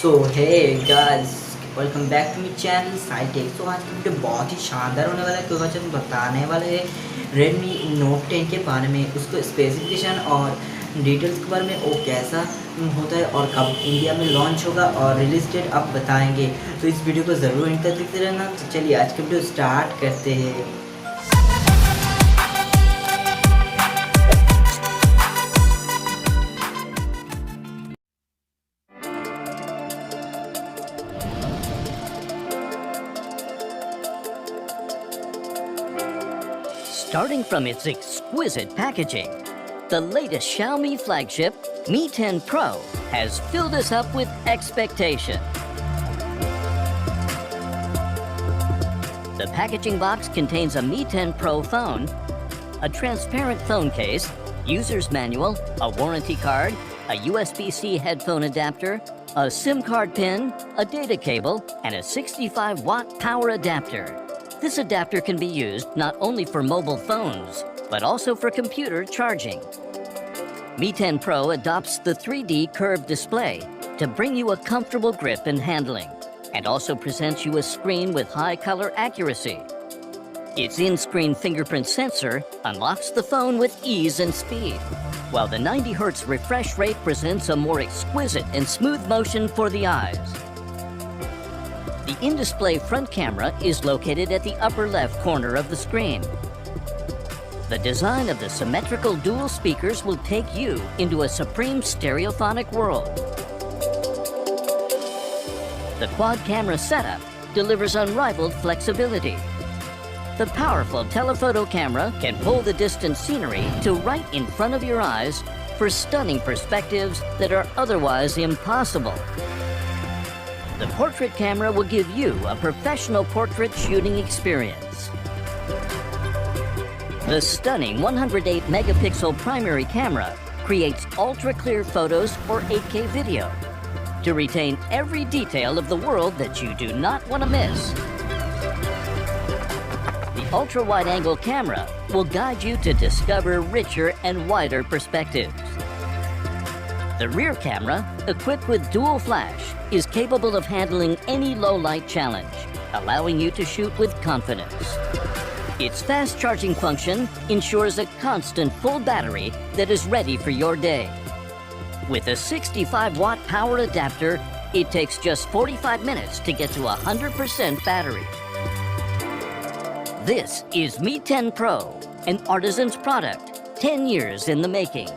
So hey guys, welcome back to my channel ShahilTech। तो आज की वीडियो बहुत ही शानदार होने वाला है क्योंकि हम बताने वाले हैं Redmi Note 10 के बारे में, उसको स्पेसिफिकेशन और डिटेल्स के बारे में, वो कैसा होता है और कब इंडिया में लॉन्च होगा और रिलीज डेट आप बताएंगे। तो इस वीडियो को ज़रूर इंड तक देखते रहना। तो चलिए आज की वीडियो स्टार्ट करते हैं। Starting from its exquisite packaging, the latest Xiaomi flagship, Mi 10 Pro, has filled us up with expectation. The packaging box contains a Mi 10 Pro phone, a transparent phone case, user's manual, a warranty card, a USB-C headphone adapter, a SIM card pin, a data cable, and a 65-watt power adapter. This adapter can be used not only for mobile phones, but also for computer charging. Mi 10 Pro adopts the 3D curved display to bring you a comfortable grip and handling, and also presents you a screen with high color accuracy. Its in-screen fingerprint sensor unlocks the phone with ease and speed, while the 90 Hz refresh rate presents a more exquisite and smooth motion for the eyes. The in-display front camera is located at the upper left corner of the screen. The design of the symmetrical dual speakers will take you into a supreme stereophonic world. The quad camera setup delivers unrivaled flexibility. The powerful telephoto camera can pull the distant scenery to right in front of your eyes for stunning perspectives that are otherwise impossible. The portrait camera will give you a professional portrait shooting experience. The stunning 108-megapixel primary camera creates ultra-clear photos or 8K video to retain every detail of the world that you do not want to miss. The ultra-wide-angle camera will guide you to discover richer and wider perspectives. The rear camera, equipped with dual flash, is capable of handling any low-light challenge, allowing you to shoot with confidence. Its fast charging function ensures a constant full battery that is ready for your day. With a 65-watt power adapter, it takes just 45 minutes to get to 100% battery. This is Mi 10 Pro, an artisan's product, 10 years in the making.